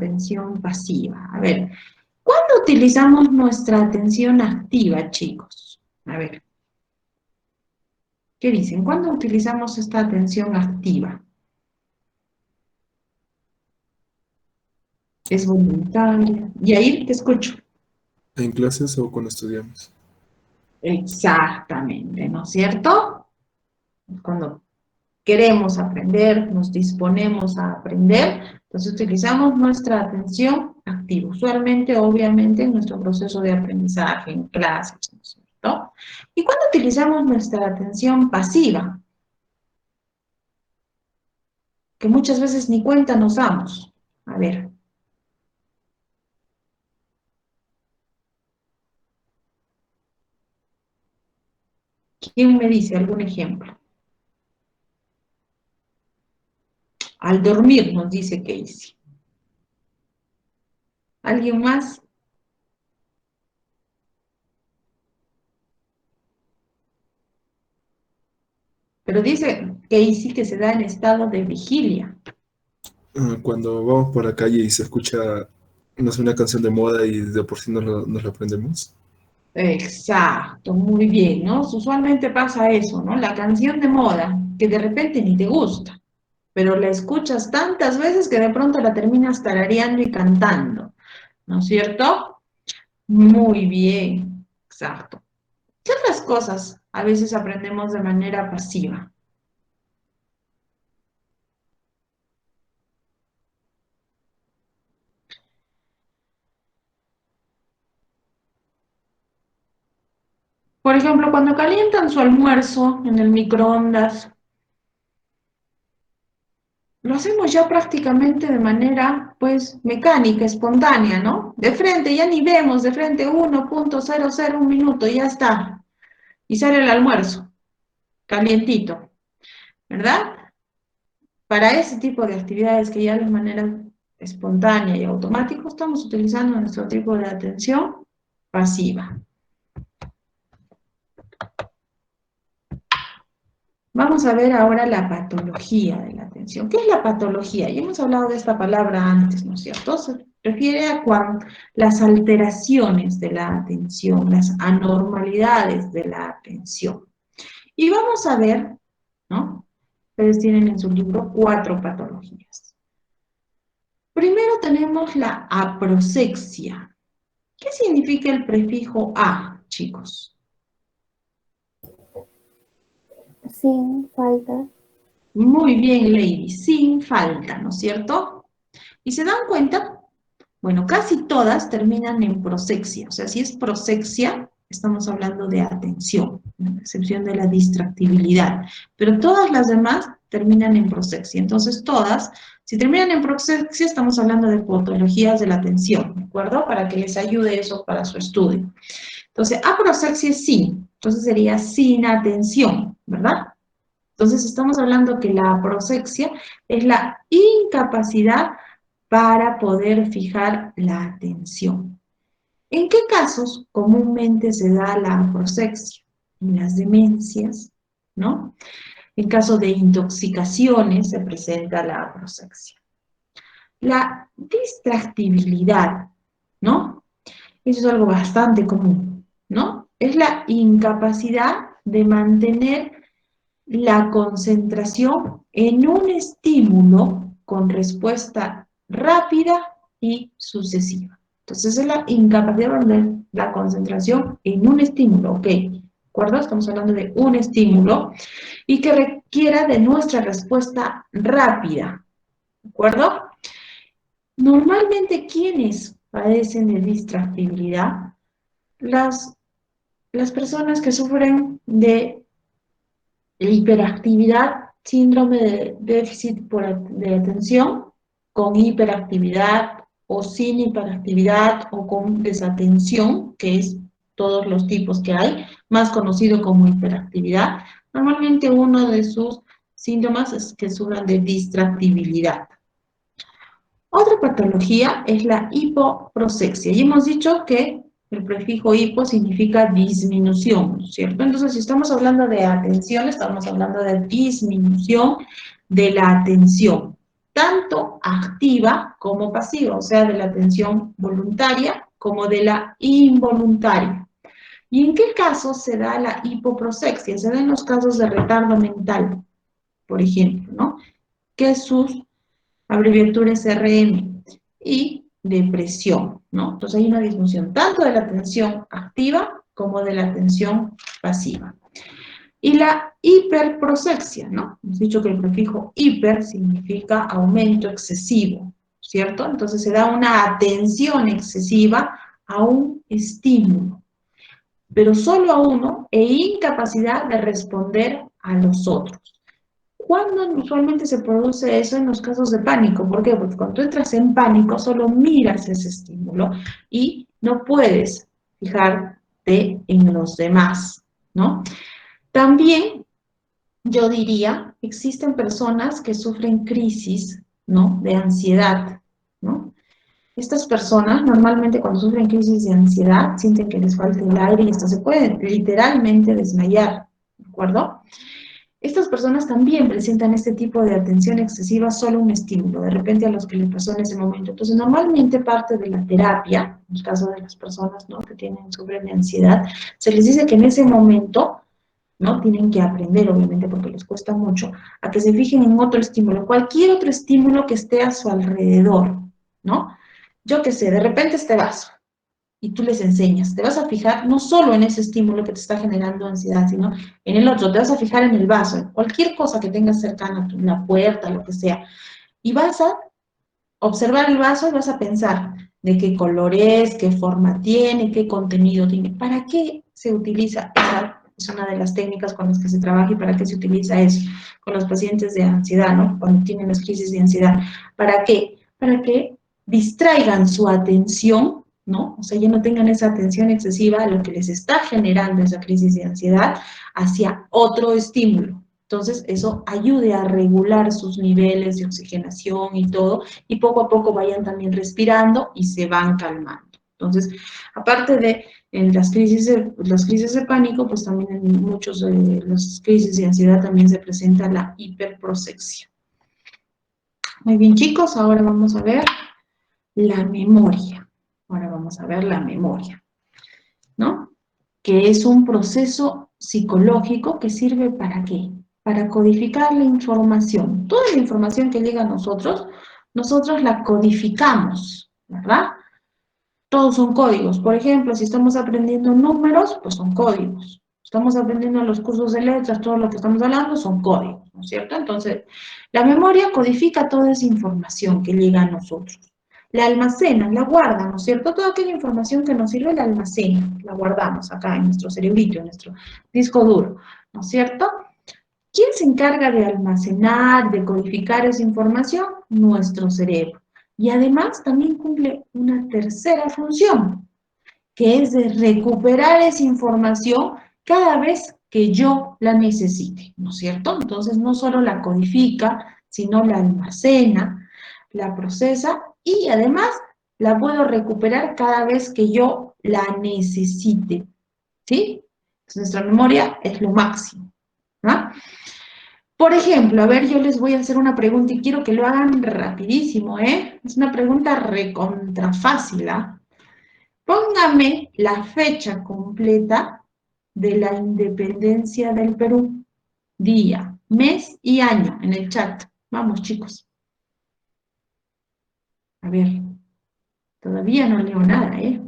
atención pasiva. A ver, ¿cuándo utilizamos nuestra atención activa, chicos? A ver, ¿qué dicen? ¿Cuándo utilizamos esta atención activa? Es voluntaria. Y ahí te escucho. ¿En clases o cuando estudiamos? Exactamente, ¿no es cierto? Cuando queremos aprender, nos disponemos a aprender, entonces utilizamos nuestra atención activa, usualmente, obviamente, en nuestro proceso de aprendizaje, en clases, ¿no es cierto? ¿Y cuándo utilizamos nuestra atención pasiva? Que muchas veces ni cuenta nos damos. A ver, ¿quién me dice algún ejemplo? Al dormir, nos dice Casey. ¿Alguien más? Pero dice Casey que se da en estado de vigilia. Cuando vamos por la calle y se escucha, no sé, una canción de moda y de por sí nos lo aprendemos. Exacto, muy bien, ¿no? Usualmente pasa eso, ¿no? La canción de moda, que de repente ni te gusta, pero la escuchas tantas veces que de pronto la terminas tarareando y cantando, ¿no es cierto? Muy bien, exacto. ¿Qué otras cosas a veces aprendemos de manera pasiva? Por ejemplo, cuando calientan su almuerzo en el microondas, lo hacemos ya prácticamente de manera, pues, mecánica, espontánea, ¿no? De frente, ya ni vemos, de frente 1.00 minuto, y ya está. Y sale el almuerzo, calientito, ¿verdad? Para ese tipo de actividades que ya de manera espontánea y automática estamos utilizando nuestro tipo de atención pasiva. Vamos a ver ahora la patología de la atención. ¿Qué es la patología? Ya hemos hablado de esta palabra antes, ¿no es cierto? Se refiere a las alteraciones de la atención, las anormalidades de la atención. Y vamos a ver, ¿no? Ustedes tienen en su libro 4 patologías. Primero tenemos la aprosexia. ¿Qué significa el prefijo a, chicos? Sin falta. Muy bien, Lady, sin falta, ¿no es cierto? Y se dan cuenta, bueno, casi todas terminan en prosexia. O sea, si es prosexia, estamos hablando de atención, a excepción de la distractibilidad. Pero todas las demás terminan en prosexia. Entonces, todas, si terminan en prosexia, estamos hablando de patologías de la atención, ¿de acuerdo? Para que les ayude eso para su estudio. Entonces, aprosexia es sin. Entonces sería sin atención, ¿verdad? Entonces, estamos hablando que la aprosexia es la incapacidad para poder fijar la atención. ¿En qué casos comúnmente se da la aprosexia? En las demencias, ¿no? En caso de intoxicaciones se presenta la aprosexia. La distractibilidad, ¿no? Eso es algo bastante común, ¿no? Es la incapacidad de mantener la concentración en un estímulo con respuesta rápida y sucesiva. Entonces es la incapacidad de la concentración en un estímulo, ¿ok? ¿De acuerdo? Estamos hablando de un estímulo y que requiera de nuestra respuesta rápida, ¿de acuerdo? Normalmente, ¿quiénes padecen de distractibilidad? Las personas que sufren de hiperactividad, síndrome de déficit de atención, con hiperactividad o sin hiperactividad o con desatención, que es todos los tipos que hay, más conocido como hiperactividad. Normalmente uno de sus síntomas es que sufran de distractibilidad. Otra patología es la hipoprosexia. Y hemos dicho que el prefijo hipo significa disminución, ¿cierto? Entonces, si estamos hablando de atención, estamos hablando de disminución de la atención. tanto activa como pasiva, o sea, de la atención voluntaria como de la involuntaria. ¿Y en qué casos se da la hipoprosexia? Se da en los casos de retardo mental, por ejemplo, ¿no? Que sus abreviaturas RM y depresión, ¿no? Entonces hay una disminución tanto de la atención activa como de la atención pasiva. Y la hiperprosexia, ¿no? Hemos dicho que el prefijo hiper significa aumento excesivo, ¿cierto? Entonces se da una atención excesiva a un estímulo, pero solo a uno e incapacidad de responder a los otros. ¿Cuándo usualmente se produce eso? En los casos de pánico. ¿Por qué? Porque cuando tú entras en pánico solo miras ese estímulo y no puedes fijarte en los demás, ¿no? También yo diría, existen personas que sufren crisis, ¿no? De ansiedad, ¿no? Estas personas normalmente cuando sufren crisis de ansiedad sienten que les falta el aire y hasta se pueden literalmente desmayar, ¿de acuerdo? Estas personas también presentan este tipo de atención excesiva solo un estímulo, de repente a los que les pasó en ese momento. Entonces, normalmente parte de la terapia, en el caso de las personas, ¿no?, que sufren de ansiedad, se les dice que en ese momento, ¿no?, tienen que aprender, obviamente, porque les cuesta mucho, a que se fijen en otro estímulo, cualquier otro estímulo que esté a su alrededor, ¿no? Yo qué sé, de repente este vaso, y tú les enseñas, te vas a fijar no solo en ese estímulo que te está generando ansiedad, sino en el otro, te vas a fijar en el vaso, en cualquier cosa que tengas cercana, la puerta, lo que sea, y vas a observar el vaso y vas a pensar de qué color es, qué forma tiene, qué contenido tiene, para qué se utiliza. Esa es una de las técnicas con las que se trabaja y para qué se utiliza eso con los pacientes de ansiedad, ¿no? Cuando tienen las crisis de ansiedad. ¿Para qué? Para que distraigan su atención, ¿no? O sea, ya no tengan esa atención excesiva a lo que les está generando esa crisis de ansiedad hacia otro estímulo. Entonces, eso ayude a regular sus niveles de oxigenación y todo, y poco a poco vayan también respirando y se van calmando. Entonces, aparte de en las crisis de pánico, pues también en muchos de las crisis de ansiedad también se presenta la hiperprosexia. Muy bien, chicos, ahora vamos a ver la memoria. Ahora vamos a ver la memoria, ¿no? Que es un proceso psicológico que sirve ¿para qué? Para codificar la información. Toda la información que llega a nosotros la codificamos, ¿verdad? Todos son códigos. Por ejemplo, si estamos aprendiendo números, pues son códigos. Estamos aprendiendo los cursos de letras, todo lo que estamos hablando son códigos, ¿no es cierto? Entonces, la memoria codifica toda esa información que llega a nosotros. La almacena, la guarda, ¿no es cierto? Toda aquella información que nos sirve la almacena, la guardamos acá en nuestro cerebrito, en nuestro disco duro, ¿no es cierto? ¿Quién se encarga de almacenar, de codificar esa información? Nuestro cerebro. Y además también cumple una tercera función, que es de recuperar esa información cada vez que yo la necesite, ¿no es cierto? Entonces no solo la codifica, sino la almacena, la procesa y además la puedo recuperar cada vez que yo la necesite, ¿sí? Entonces, nuestra memoria es lo máximo, ¿no? Por ejemplo, a ver, yo les voy a hacer una pregunta y quiero que lo hagan rapidísimo, ¿eh? Es una pregunta recontra fácil, ¿ah? Póngame la fecha completa de la independencia del Perú. Día, mes y año en el chat. Vamos, chicos. A ver, todavía no leo nada, ¿eh?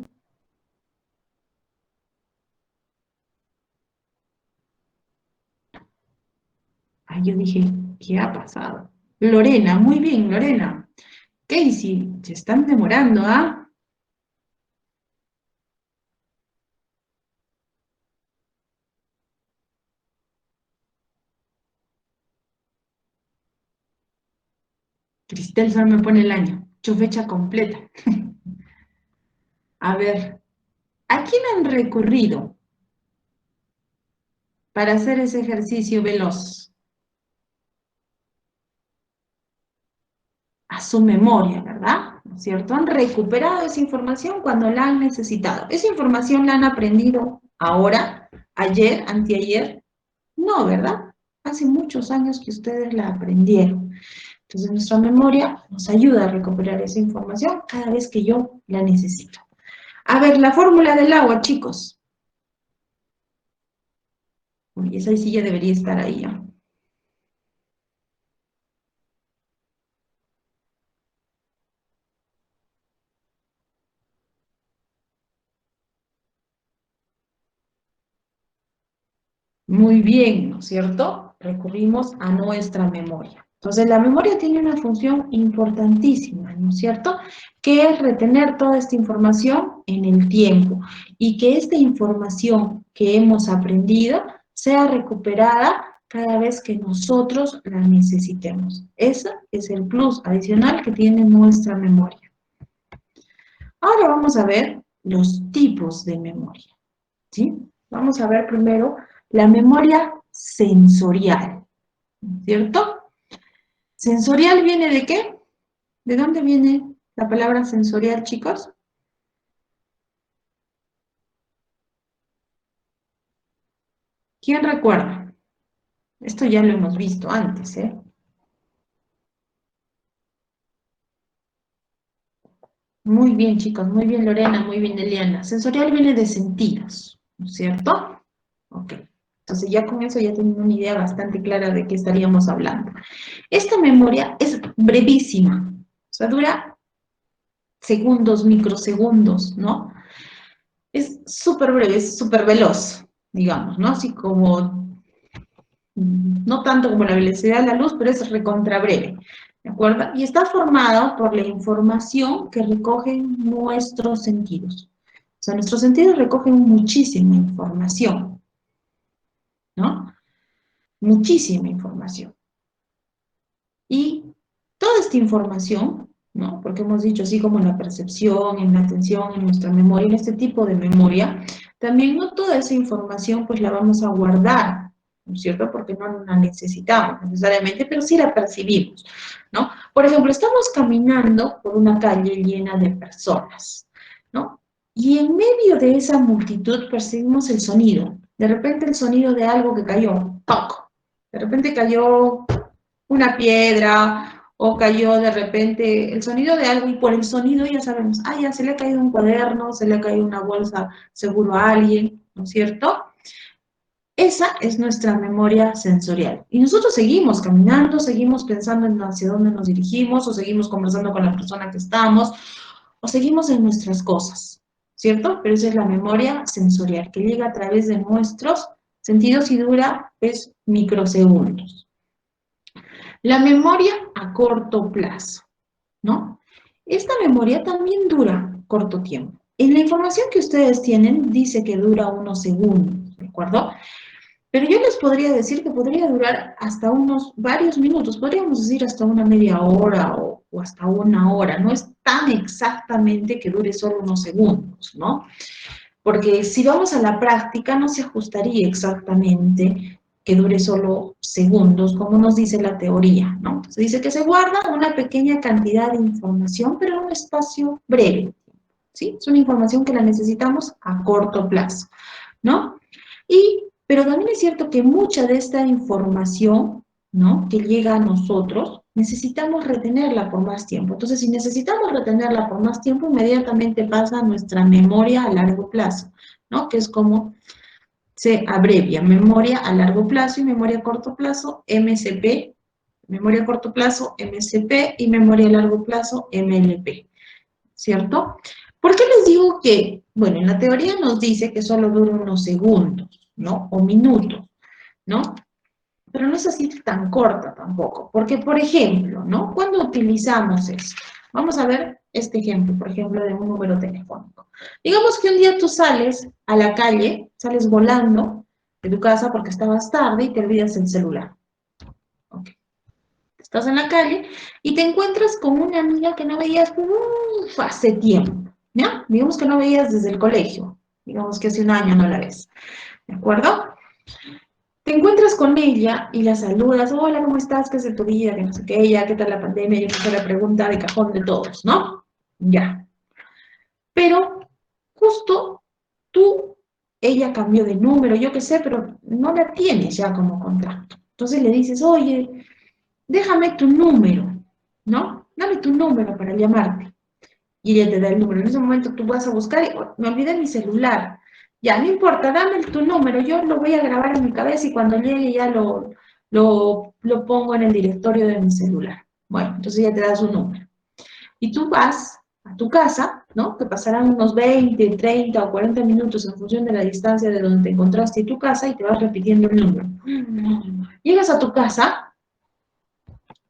Ay, yo dije, ¿qué ha pasado? Lorena, muy bien, Lorena. Casey, se están demorando, ¿ah? Cristel solo me pone el año. Yo fecha completa. A ver, ¿a quién han recurrido para hacer ese ejercicio veloz? A su memoria, ¿verdad? ¿No es cierto? Han recuperado esa información cuando la han necesitado. ¿Esa información la han aprendido ahora, ayer, anteayer? No, ¿verdad? Hace muchos años que ustedes la aprendieron. Entonces nuestra memoria nos ayuda a recuperar esa información cada vez que yo la necesito. A ver, la fórmula del agua, chicos. Uy, esa sí ya debería estar ahí, ¿ya? Muy bien, ¿no es cierto? Recurrimos a nuestra memoria. Entonces, la memoria tiene una función importantísima, ¿no es cierto? Que es retener toda esta información en el tiempo y que esta información que hemos aprendido sea recuperada cada vez que nosotros la necesitemos. Ese es el plus adicional que tiene nuestra memoria. Ahora vamos a ver los tipos de memoria, ¿sí? Vamos a ver primero la memoria sensorial, ¿cierto? ¿Sensorial viene de qué? ¿De dónde viene la palabra sensorial, chicos? ¿Quién recuerda? Esto ya lo hemos visto antes, ¿eh? Muy bien, chicos, muy bien, Lorena, muy bien, Eliana. Sensorial viene de sentidos, ¿no es cierto? Ok. Entonces ya con eso ya tienen una idea bastante clara de qué estaríamos hablando. Esta memoria es brevísima, o sea, dura segundos, microsegundos, ¿no? Es súper breve, es súper veloz, digamos, ¿no? Así como, no tanto como la velocidad de la luz, pero es recontra breve, ¿de acuerdo? Y está formado por la información que recogen nuestros sentidos. O sea, nuestros sentidos recogen muchísima información, ¿no? Muchísima información. Y toda esta información, ¿no? Porque hemos dicho así como en la percepción, en la atención, en nuestra memoria, en este tipo de memoria, también no toda esa información pues la vamos a guardar, ¿no es cierto? Porque no la necesitamos necesariamente, pero sí la percibimos, ¿no? Por ejemplo, estamos caminando por una calle llena de personas, ¿no? Y en medio de esa multitud percibimos el sonido. De repente el sonido de algo que cayó, ¡toc! De repente cayó una piedra o cayó de repente el sonido de algo y por el sonido ya sabemos, ah, ya se le ha caído un cuaderno, se le ha caído una bolsa seguro a alguien, ¿no es cierto? Esa es nuestra memoria sensorial. Y nosotros seguimos caminando, seguimos pensando en hacia dónde nos dirigimos, o seguimos conversando con la persona que estamos, o seguimos en nuestras cosas, ¿cierto? Pero esa es la memoria sensorial, que llega a través de nuestros sentidos y dura, pues, microsegundos. La memoria a corto plazo, ¿no? Esta memoria también dura corto tiempo. En la información que ustedes tienen dice que dura unos segundos, ¿de acuerdo? Pero yo les podría decir que podría durar hasta unos varios minutos, podríamos decir hasta una media hora o hasta una hora. No es tan exactamente que dure solo unos segundos, ¿no? Porque si vamos a la práctica no se ajustaría exactamente que dure solo segundos, como nos dice la teoría, ¿no? Se dice que se guarda una pequeña cantidad de información, pero en un espacio breve, ¿sí? Es una información que la necesitamos a corto plazo, ¿no? Pero también es cierto que mucha de esta información, ¿no? Que llega a nosotros, necesitamos retenerla por más tiempo. Entonces, si necesitamos retenerla por más tiempo, inmediatamente pasa a nuestra memoria a largo plazo, ¿no? Que es como se abrevia, memoria a largo plazo y memoria a corto plazo, MCP, memoria a corto plazo, MCP y memoria a largo plazo, MLP, ¿cierto? ¿Por qué les digo que, bueno, en la teoría nos dice que solo dura unos segundos, ¿no? O minutos, ¿no? Pero no es así tan corta tampoco, porque, por ejemplo, ¿no? Cuando utilizamos esto, vamos a ver este ejemplo, por ejemplo, de un número telefónico. Digamos que un día tú sales a la calle, sales volando de tu casa porque estabas tarde y te olvidas el celular. Ok. Estás en la calle y te encuentras con una amiga que no veías hace tiempo, ¿ya? Digamos que no veías desde el colegio, digamos que hace un año no la ves, ¿de acuerdo? Te encuentras con ella y la saludas, hola, ¿cómo estás? ¿Qué es de tu vida? Que no sé qué, ya, ¿qué tal la pandemia? Y empieza la pregunta de cajón de todos, ¿no? Ya. Pero justo tú, ella cambió de número, yo qué sé, pero no la tienes ya como contacto. Entonces le dices, oye, déjame tu número. ¿no? Dame tu número para llamarte. Y ella te da el número. En ese momento tú vas a buscar y "Oh, me olvidé mi celular. Ya, no importa, dame tu número, yo lo voy a grabar en mi cabeza y cuando llegue ya lo pongo en el directorio de mi celular. Bueno, entonces ya te da su número. Y tú vas a tu casa, ¿no? Que pasarán unos 20, 30 o 40 minutos en función de la distancia de donde te encontraste y tu casa y te vas repitiendo el número. Llegas a tu casa,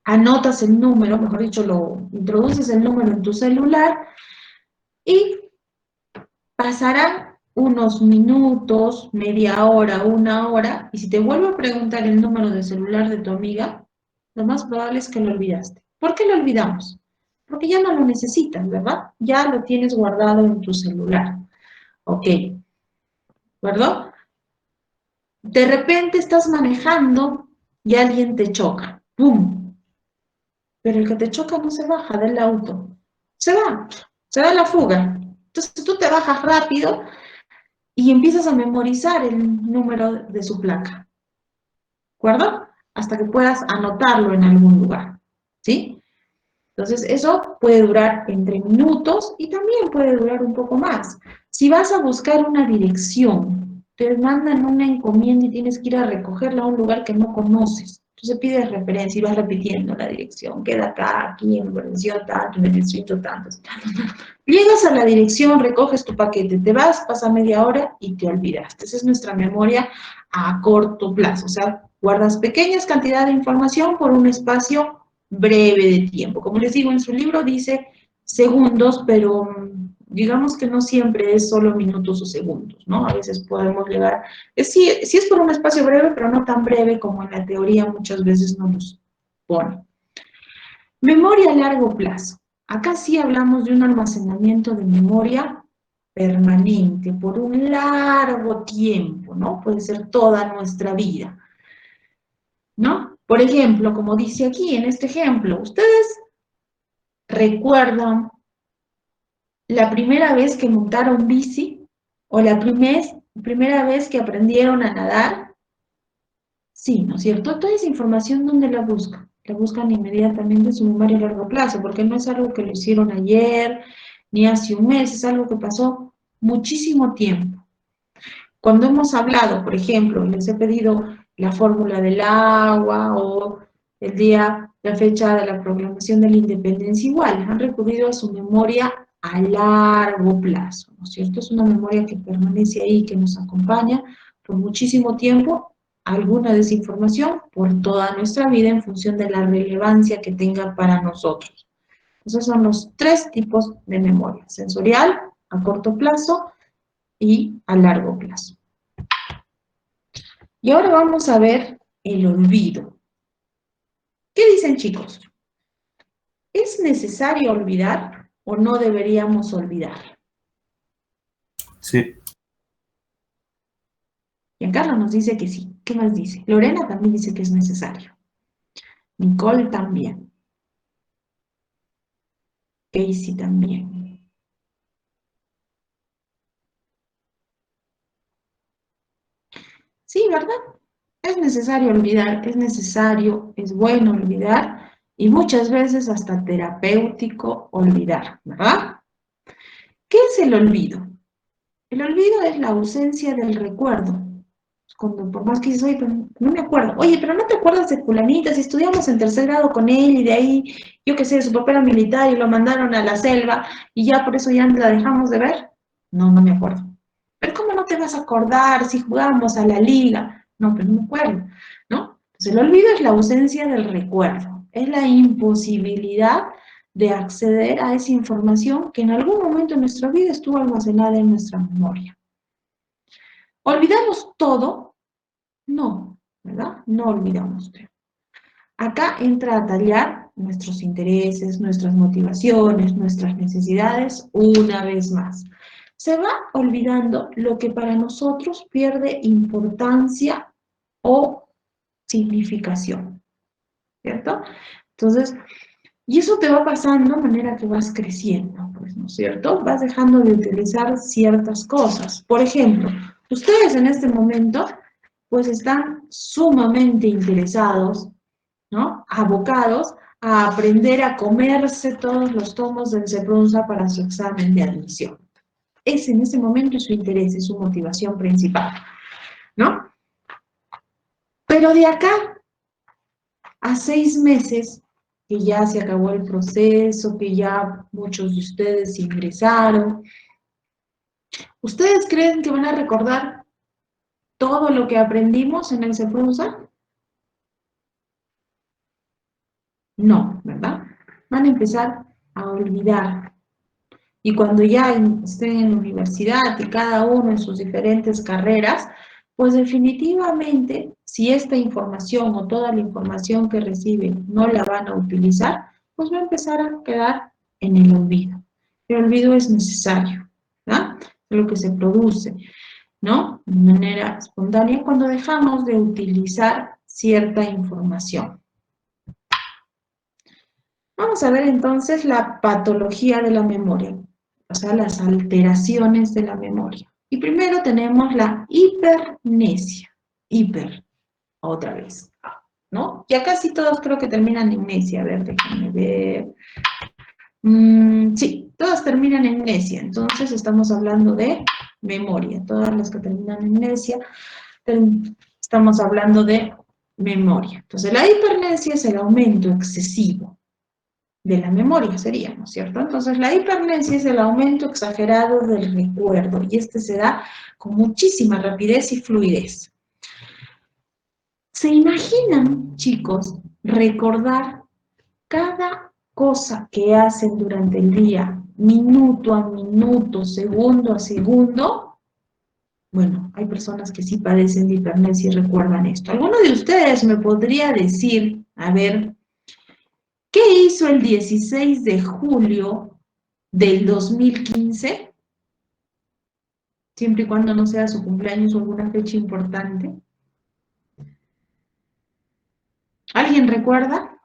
anotas el número, mejor dicho, lo introduces el número en tu celular y pasarán unos minutos, media hora, una hora, y si te vuelvo a preguntar el número de celular de tu amiga, lo más probable es que lo olvidaste. ¿Por qué lo olvidamos? Porque ya no lo necesitas, ¿verdad? Ya lo tienes guardado en tu celular. Ok, ¿verdad? De repente estás manejando y alguien te choca. ¡Pum! Pero el que te choca no se baja del auto. Se da la fuga. Entonces tú te bajas rápido y empiezas a memorizar el número de su placa, ¿de acuerdo? Hasta que puedas anotarlo en algún lugar, ¿sí? Entonces, eso puede durar entre minutos y también puede durar un poco más. Si vas a buscar una dirección, te mandan una encomienda y tienes que ir a recogerla a un lugar que no conoces. Entonces pides referencia y vas repitiendo la dirección. Queda acá, aquí, en Guarnición tanto, en el distrito tanto. Llegas a la dirección, recoges tu paquete, te vas, pasa media hora y te olvidaste. Esa es nuestra memoria a corto plazo. O sea, guardas pequeñas cantidades de información por un espacio breve de tiempo. Como les digo, en su libro dice segundos, pero digamos que no siempre es solo minutos o segundos, ¿no? A veces podemos llegar, sí, sí es por un espacio breve, pero no tan breve como en la teoría muchas veces nos pone. Memoria a largo plazo. Acá sí hablamos de un almacenamiento de memoria permanente por un largo tiempo, ¿no? Puede ser toda nuestra vida, ¿no? Por ejemplo, como dice aquí en este ejemplo, ustedes recuerdan la primera vez que montaron bici o la primera vez que aprendieron a nadar. Sí, ¿no es cierto? Toda esa información, ¿dónde la buscan? La buscan inmediatamente en su memoria a largo plazo, porque no es algo que lo hicieron ayer, ni hace un mes, es algo que pasó muchísimo tiempo. Cuando hemos hablado, por ejemplo, les he pedido la fórmula del agua o el día, la fecha de la proclamación de la independencia, igual, han recurrido a su memoria a largo plazo, ¿no es cierto? Es una memoria que permanece ahí, que nos acompaña por muchísimo tiempo, alguna desinformación por toda nuestra vida en función de la relevancia que tenga para nosotros. Esos son los tres tipos de memoria: sensorial, a corto plazo y a largo plazo. Y ahora vamos a ver el olvido. ¿Qué dicen, chicos? ¿Es necesario olvidar o no deberíamos olvidar? Sí, Giancarlo nos dice que sí. ¿Qué más dice? Lorena también dice que es necesario. Nicole también. Casey también. Sí, ¿verdad? Es necesario olvidar, es necesario, es bueno olvidar y muchas veces hasta terapéutico olvidar, ¿verdad? ¿Qué es el olvido? El olvido es la ausencia del recuerdo. Cuando por más que dices, oye, pero no me acuerdo. Oye, pero no te acuerdas de fulanita, si estudiamos en tercer grado con él y de ahí, yo qué sé, su papá era militar y lo mandaron a la selva y ya por eso ya la dejamos de ver. No, no me acuerdo. Pero ¿cómo no te vas a acordar si jugamos a la liga? No, pero no me acuerdo, ¿no? Entonces el olvido es la ausencia del recuerdo, es la imposibilidad de acceder a esa información que en algún momento en nuestra vida estuvo almacenada en nuestra memoria. ¿Olvidamos todo? No, ¿verdad? No olvidamos todo. Acá entra a tallar nuestros intereses, nuestras motivaciones, nuestras necesidades una vez más. Se va olvidando lo que para nosotros pierde importancia o significación, ¿cierto? Entonces, y eso te va pasando a manera que vas creciendo, pues, ¿no es cierto? Vas dejando de utilizar ciertas cosas. Por ejemplo, ustedes en este momento, pues están sumamente interesados, ¿no? Abocados a aprender a comerse todos los tomos del CEPRUNZA para su examen de admisión. Ese en ese momento es su interés, es su motivación principal, ¿no? Pero de acá a 6 meses, que ya se acabó el proceso, que ya muchos de ustedes ingresaron, ¿ustedes creen que van a recordar todo lo que aprendimos en el CEPRUNZA? No, ¿verdad? Van a empezar a olvidar. Y cuando ya estén en la universidad y cada uno en sus diferentes carreras, pues definitivamente, si esta información o toda la información que reciben no la van a utilizar, pues va a empezar a quedar en el olvido. El olvido es necesario, ¿verdad? Es lo que se produce, ¿no? De manera espontánea cuando dejamos de utilizar cierta información. Vamos a ver entonces la patología de la memoria, o sea, las alteraciones de la memoria. Y primero tenemos la hipermnesia. Hiper, otra vez, ¿no? Ya casi todos creo que terminan en mnesia. A ver, déjenme ver. Sí, todas terminan en mnesia. Entonces estamos hablando de memoria. Todas las que terminan en mnesia, estamos hablando de memoria. Entonces la hipermnesia es el aumento excesivo de la memoria sería, ¿no es cierto? Entonces la hipermnesia es el aumento exagerado del recuerdo y este se da con muchísima rapidez y fluidez. ¿Se imaginan, chicos, recordar cada cosa que hacen durante el día, minuto a minuto, segundo a segundo? Bueno, hay personas que sí padecen de hipermnesia y recuerdan esto. ¿Alguno de ustedes me podría decir, a ver, qué hizo el 16 de julio del 2015? Siempre y cuando no sea su cumpleaños o alguna fecha importante. ¿Alguien recuerda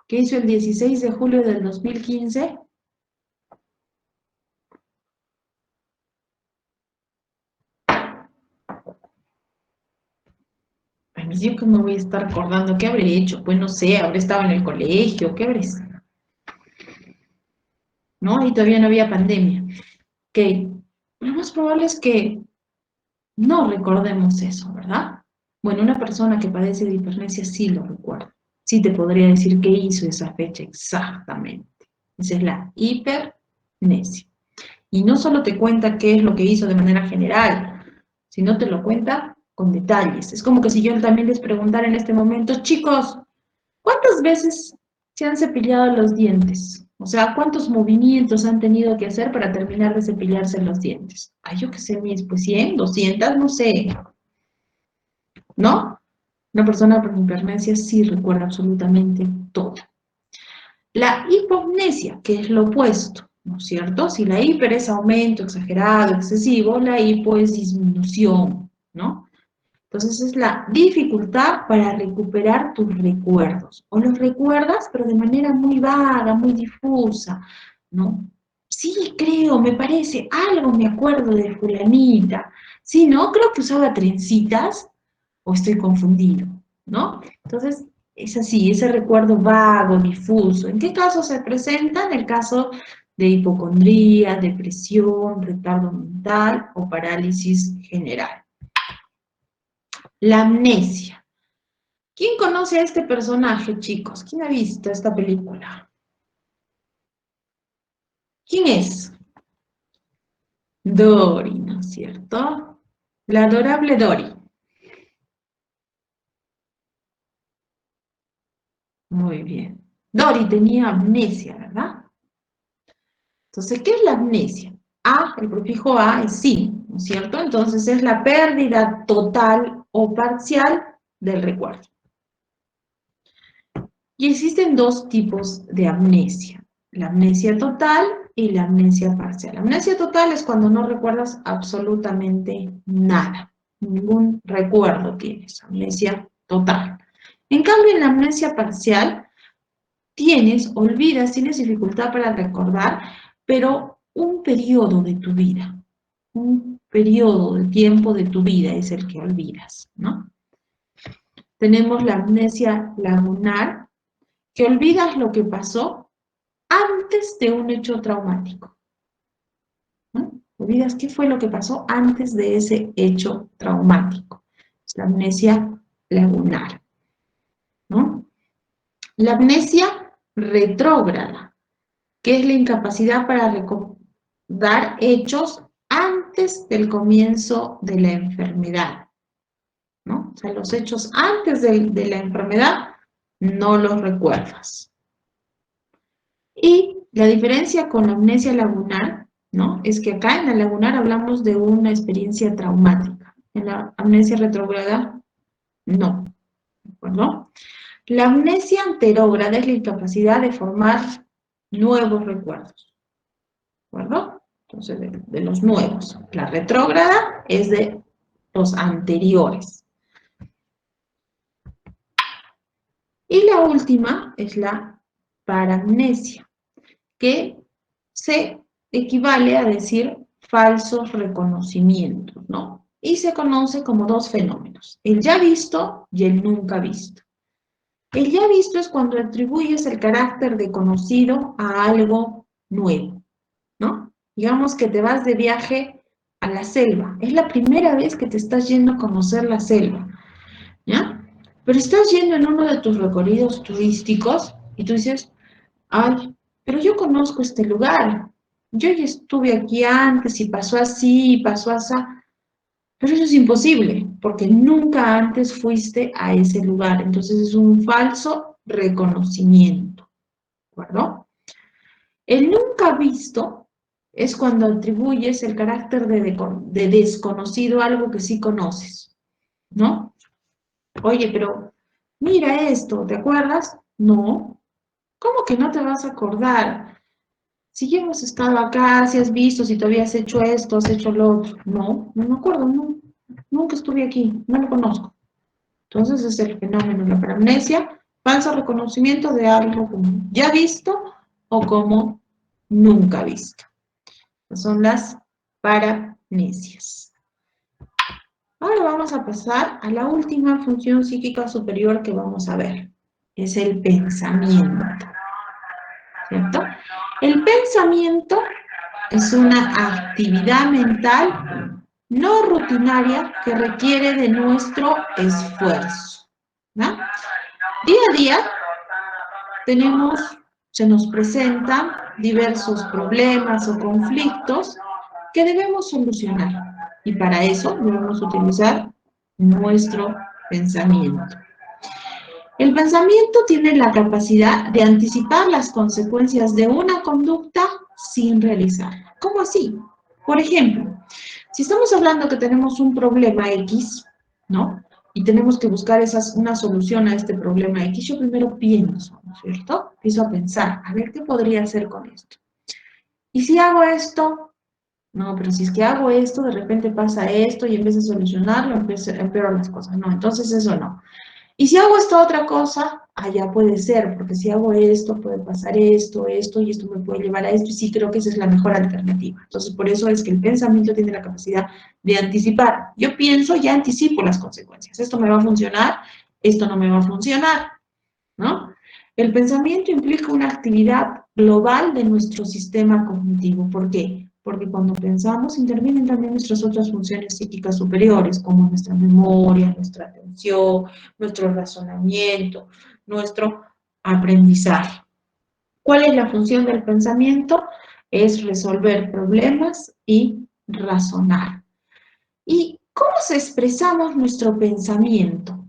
qué hizo el 16 de julio del 2015? Ay, yo que me voy a estar recordando, ¿qué habré hecho? Pues no sé, habré estado en el colegio, ¿qué habré? ¿No? Y todavía no había pandemia. Ok, lo más probable es que no recordemos eso, ¿verdad? Bueno, una persona que padece de hipermnesia sí lo recuerda. Sí te podría decir qué hizo esa fecha exactamente. Esa es la hipermnesia. Y no solo te cuenta qué es lo que hizo de manera general, sino te lo cuenta con detalles. Es como que si yo también les preguntara en este momento, chicos, ¿cuántas veces se han cepillado los dientes? O sea, ¿cuántos movimientos han tenido que hacer para terminar de cepillarse los dientes? Ay, yo qué sé, pues 100, 200, no sé. ¿No? Una persona con hipermnesia sí recuerda absolutamente todo. La hipomnesia, que es lo opuesto, ¿no es cierto? Si la hiper es aumento exagerado, excesivo, la hipo es disminución, ¿no? Entonces es la dificultad para recuperar tus recuerdos. O los recuerdas, pero de manera muy vaga, muy difusa, ¿no? Sí, creo, me parece, algo me acuerdo de fulanita. Sí, ¿no? Creo que usaba trencitas o estoy confundido, ¿no? Entonces, es así, ese recuerdo vago, difuso. ¿En qué caso se presenta? En el caso de hipocondría, depresión, retardo mental o parálisis general. La amnesia. ¿Quién conoce a este personaje, chicos? ¿Quién ha visto esta película? ¿Quién es? Dory, ¿no es cierto? La adorable Dory. Muy bien. Dory tenía amnesia, ¿verdad? Entonces, ¿qué es la amnesia? A, el prefijo a es sí, ¿no es cierto? Entonces es la pérdida total o parcial del recuerdo. Y existen dos tipos de amnesia, la amnesia total y la amnesia parcial. La amnesia total es cuando no recuerdas absolutamente nada, ningún recuerdo tienes, amnesia total. En cambio, en la amnesia parcial, tienes dificultad para recordar, pero un periodo de tu vida, un periodo de tiempo de tu vida es el que olvidas, ¿no? Tenemos la amnesia lagunar, que olvidas lo que pasó antes de un hecho traumático. ¿No? Olvidas qué fue lo que pasó antes de ese hecho traumático. Es la amnesia lagunar, ¿no? La amnesia retrógrada, que es la incapacidad para recordar hechos antes del comienzo de la enfermedad, ¿no? O sea, los hechos antes de la enfermedad no los recuerdas. Y la diferencia con la amnesia lagunar, ¿no? Es que acá en la lagunar hablamos de una experiencia traumática. En la amnesia retrógrada, no. ¿De acuerdo? La amnesia anterógrada es la incapacidad de formar nuevos recuerdos. ¿De acuerdo? Entonces, de los nuevos. La retrógrada es de los anteriores. Y la última es la paramnesia, que se equivale a decir falsos reconocimientos, ¿no? Y se conoce como dos fenómenos, el ya visto y el nunca visto. El ya visto es cuando atribuyes el carácter de conocido a algo nuevo, ¿no? Digamos que te vas de viaje a la selva, es la primera vez que te estás yendo a conocer la selva, ¿ya? Pero estás yendo en uno de tus recorridos turísticos y tú dices, ay, pero yo conozco este lugar, yo ya estuve aquí antes y pasó así y pasó así, pero eso es imposible, porque nunca antes fuiste a ese lugar, entonces es un falso reconocimiento, ¿de acuerdo? El nunca visto es cuando atribuyes el carácter de desconocido a algo que sí conoces, ¿no? Oye, pero mira esto, ¿te acuerdas? No. ¿Cómo que no te vas a acordar? Si ya hemos estado acá, si has visto, si todavía has hecho esto, has hecho lo otro. No, no me acuerdo, no, nunca estuve aquí, no lo conozco. Entonces es el fenómeno de la paramnesia, falso reconocimiento de algo como ya visto o como nunca visto. Son las paramnesias. Ahora vamos a pasar a la última función psíquica superior que vamos a ver. Es el pensamiento. ¿Cierto? El pensamiento es una actividad mental no rutinaria que requiere de nuestro esfuerzo, ¿no? Día a día se nos presentan diversos problemas o conflictos que debemos solucionar y para eso debemos utilizar nuestro pensamiento. El pensamiento tiene la capacidad de anticipar las consecuencias de una conducta sin realizarla. ¿Cómo así? Por ejemplo, si estamos hablando que tenemos un problema X, ¿no? Y tenemos que buscar una solución a este problema X, yo primero pienso, ¿no es cierto? Empiezo a pensar, a ver qué podría hacer con esto. Y si hago esto, no, pero si es que hago esto, de repente pasa esto y en vez de solucionarlo, empeoro las cosas. No, entonces eso no. Y si hago esta otra cosa, allá puede ser, porque si hago esto, puede pasar esto, y esto me puede llevar a esto, y sí creo que esa es la mejor alternativa. Entonces, por eso es que el pensamiento tiene la capacidad de anticipar. Yo pienso, ya anticipo las consecuencias. Esto me va a funcionar, esto no me va a funcionar, ¿no? El pensamiento implica una actividad global de nuestro sistema cognitivo. ¿Por qué? Porque cuando pensamos intervienen también nuestras otras funciones psíquicas superiores, como nuestra memoria, nuestra atención, nuestro razonamiento, nuestro aprendizaje. ¿Cuál es la función del pensamiento? Es resolver problemas y razonar. ¿Y cómo expresamos nuestro pensamiento?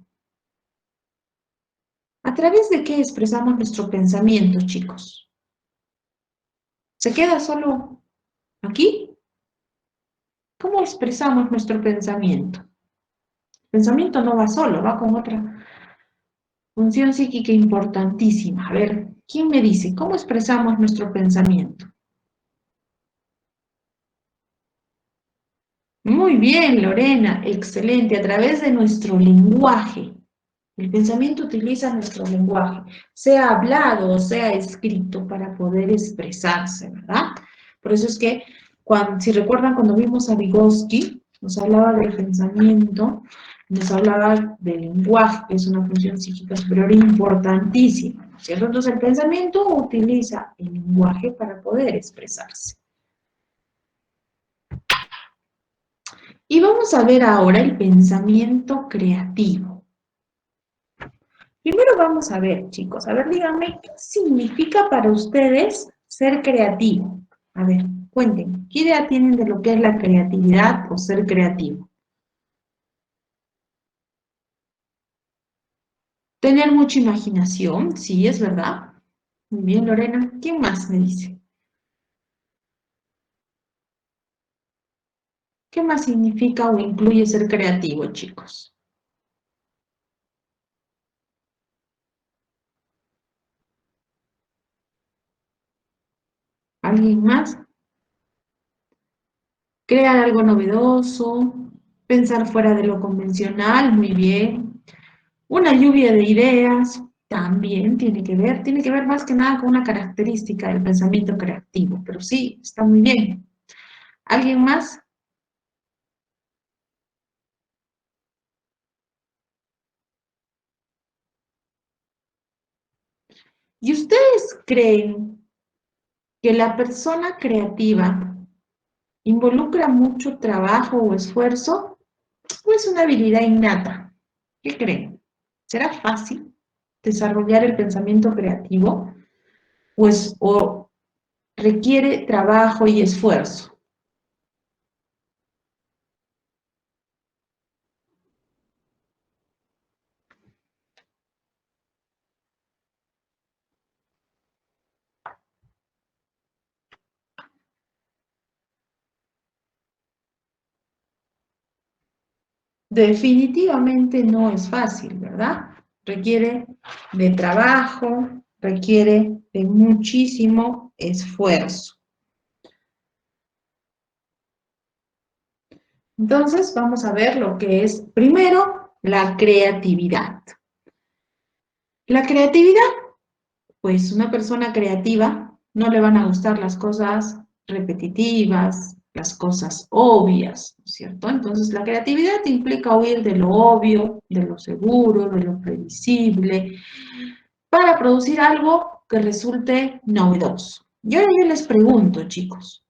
¿A través de qué expresamos nuestro pensamiento, chicos? ¿Se queda solo aquí? ¿Cómo expresamos nuestro pensamiento? El pensamiento no va solo, va con otra función psíquica importantísima. A ver, ¿quién me dice cómo expresamos nuestro pensamiento? Muy bien, Lorena, excelente, a través de nuestro lenguaje. El pensamiento utiliza nuestro lenguaje, sea hablado o sea escrito, para poder expresarse, ¿verdad? Por eso es que, si recuerdan cuando vimos a Vygotsky, nos hablaba del pensamiento, nos hablaba del lenguaje, que es una función psíquica superior importantísima. ¿no es cierto? Entonces el pensamiento utiliza el lenguaje para poder expresarse. Y vamos a ver ahora el pensamiento creativo. Primero vamos a ver, chicos, a ver, díganme, ¿qué significa para ustedes ser creativo? A ver, cuenten, ¿qué idea tienen de lo que es la creatividad o ser creativo? Tener mucha imaginación, sí, es verdad. Muy bien, Lorena. ¿Quién más me dice? ¿Qué más significa o incluye ser creativo, chicos? ¿Alguien más? Crear algo novedoso, pensar fuera de lo convencional, muy bien. Una lluvia de ideas, también tiene que ver más que nada con una característica del pensamiento creativo, pero sí, está muy bien. ¿Alguien más? ¿Y ustedes creen que la persona creativa involucra mucho trabajo o esfuerzo o es una habilidad innata? ¿Qué creen? ¿Será fácil desarrollar el pensamiento creativo o requiere trabajo y esfuerzo? Definitivamente no es fácil, ¿verdad? Requiere de trabajo, requiere de muchísimo esfuerzo. Entonces, vamos a ver lo que es, primero, la creatividad. La creatividad, pues una persona creativa no le van a gustar las cosas repetitivas, las cosas obvias, ¿no es cierto? Entonces, la creatividad implica huir de lo obvio, de lo seguro, de lo previsible, para producir algo que resulte novedoso. Y ahora yo les pregunto, chicos,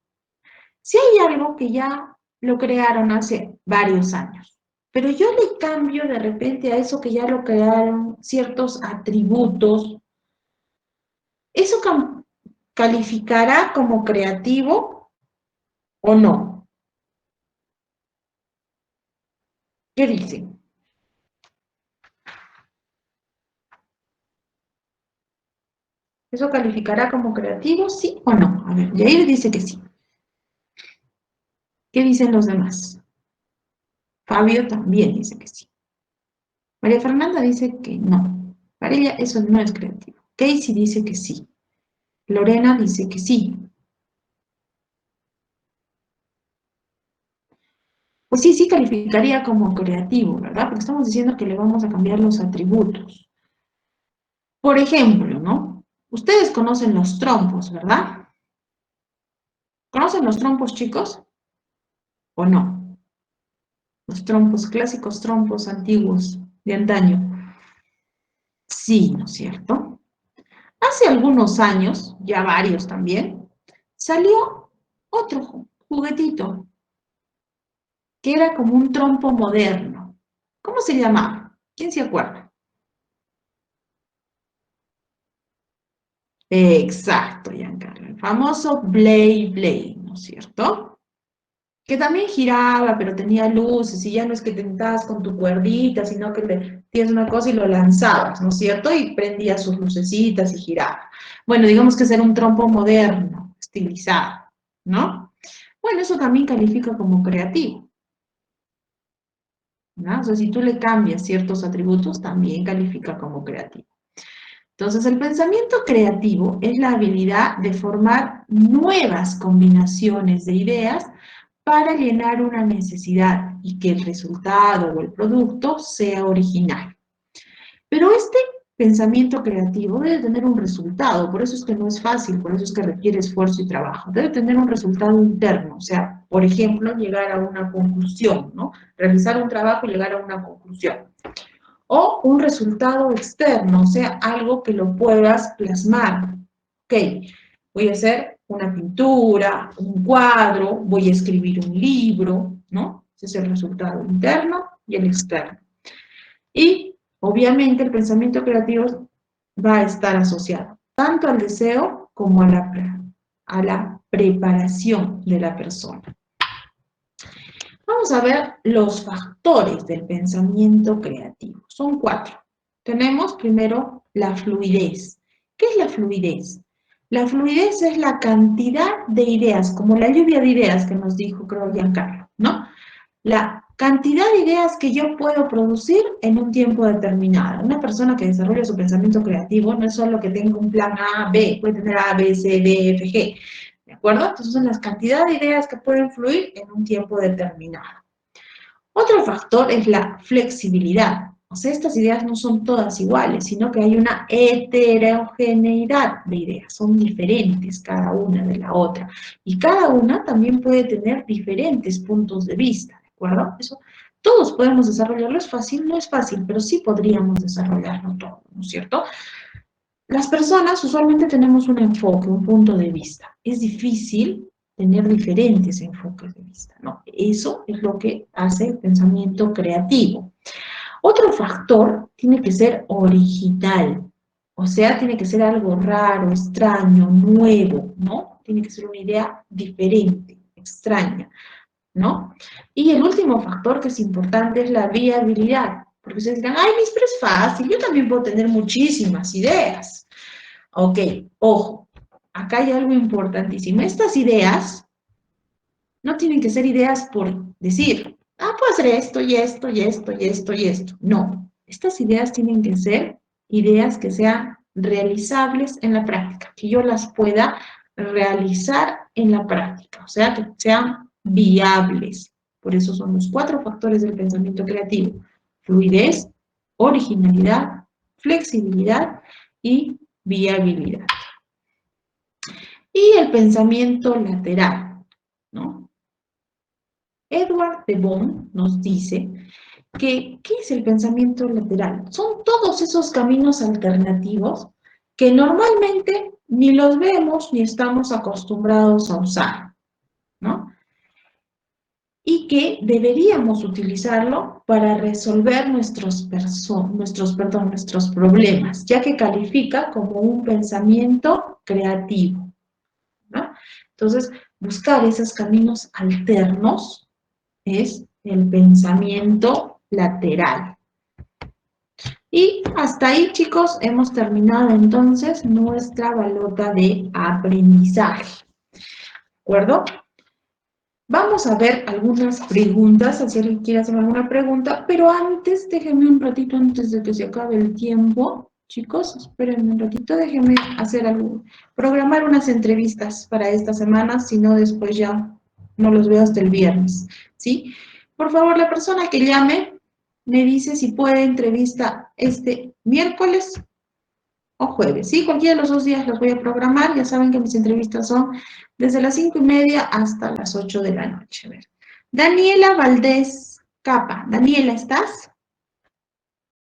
si hay algo que ya lo crearon hace varios años, pero yo le cambio de repente a eso que ya lo crearon ciertos atributos, ¿eso calificará como creativo o no? ¿Qué dicen? ¿Eso calificará como creativo, sí o no? A ver, Yair dice que sí. ¿Qué dicen los demás? Fabio también dice que sí. María Fernanda dice que no. Para ella eso no es creativo. Casey dice que sí. Lorena dice que sí. Pues sí, sí calificaría como creativo, ¿verdad? Porque estamos diciendo que le vamos a cambiar los atributos. Por ejemplo, ¿no? Ustedes conocen los trompos, ¿verdad? ¿Conocen los trompos, chicos? ¿O no? Los trompos, clásicos trompos antiguos de antaño. Sí, ¿no es cierto? Hace algunos años, ya varios también, salió otro juguetito que era como un trompo moderno. ¿Cómo se llamaba? ¿Quién se acuerda? Exacto, Giancarlo, el famoso Blade Blade, ¿no es cierto? Que también giraba, pero tenía luces, y ya no es que te sentabas con tu cuerdita, sino que tienes una cosa y lo lanzabas, ¿no es cierto? Y prendía sus lucecitas y giraba. Bueno, digamos que era un trompo moderno, estilizado, ¿no? Bueno, eso también califica como creativo, ¿no? O sea, si tú le cambias ciertos atributos, también califica como creativo. Entonces, el pensamiento creativo es la habilidad de formar nuevas combinaciones de ideas para llenar una necesidad y que el resultado o el producto sea original. Pero este pensamiento creativo debe tener un resultado, por eso es que no es fácil, por eso es que requiere esfuerzo y trabajo. Debe tener un resultado interno, o sea, por ejemplo, llegar a una conclusión, ¿no? Realizar un trabajo y llegar a una conclusión. O un resultado externo, o sea, algo que lo puedas plasmar. Ok, voy a hacer una pintura, un cuadro, voy a escribir un libro, ¿no? Ese es el resultado interno y el externo. Y, obviamente, el pensamiento creativo va a estar asociado tanto al deseo como a la preparación de la persona. Vamos a ver los factores del pensamiento creativo. Son 4. Tenemos primero la fluidez. ¿Qué es la fluidez? La fluidez es la cantidad de ideas, como la lluvia de ideas que nos dijo, creo, Giancarlo, ¿no? La cantidad de ideas que yo puedo producir en un tiempo determinado. Una persona que desarrolla su pensamiento creativo no es solo que tenga un plan A, B, puede tener A, B, C, D, F, G. ¿De acuerdo? Entonces son las cantidades de ideas que pueden fluir en un tiempo determinado. Otro factor es la flexibilidad. O sea, estas ideas no son todas iguales, sino que hay una heterogeneidad de ideas. Son diferentes cada una de la otra. Y cada una también puede tener diferentes puntos de vista, ¿de acuerdo? Eso, todos podemos desarrollarlo. ¿Es fácil? No es fácil, pero sí podríamos desarrollarlo todo, ¿no es cierto? Las personas usualmente tenemos un enfoque, un punto de vista. Es difícil tener diferentes enfoques de vista, ¿no? Eso es lo que hace el pensamiento creativo. Otro factor tiene que ser original, o sea, tiene que ser algo raro, extraño, nuevo, ¿no? Tiene que ser una idea diferente, extraña, ¿no? Y el último factor que es importante es la viabilidad, porque ustedes dirán, ay, pero es fácil, yo también puedo tener muchísimas ideas. Ok, ojo, acá hay algo importantísimo. Estas ideas no tienen que ser ideas por decir, puedo hacer esto y esto y esto y esto y esto. No, estas ideas tienen que ser ideas que sean realizables en la práctica, que yo las pueda realizar en la práctica, o sea, que sean viables. Por eso son los 4 factores del pensamiento creativo: fluidez, originalidad, flexibilidad y viabilidad. Y el pensamiento lateral, ¿no? Edward de Boon nos dice que, ¿qué es el pensamiento lateral? Son todos esos caminos alternativos que normalmente ni los vemos ni estamos acostumbrados a usar, ¿no? Y que deberíamos utilizarlo para resolver nuestros problemas, ya que califica como un pensamiento creativo, ¿no? Entonces, buscar esos caminos alternos es el pensamiento lateral. Y hasta ahí, chicos, hemos terminado entonces nuestra balota de aprendizaje. ¿De acuerdo? Vamos a ver algunas preguntas, si alguien quiere hacer alguna pregunta, pero antes, déjenme un ratito antes de que se acabe el tiempo. Chicos, espérenme un ratito, déjenme hacer algo, programar unas entrevistas para esta semana, si no después ya no los veo hasta el viernes, ¿sí? Por favor, la persona que llame me dice si puede entrevista este miércoles o jueves, ¿sí? Cualquiera de los 2 días los voy a programar. Ya saben que mis entrevistas son desde las 5:30 hasta las 8 de la noche. A ver. Daniela Valdés Capa. Daniela, ¿estás?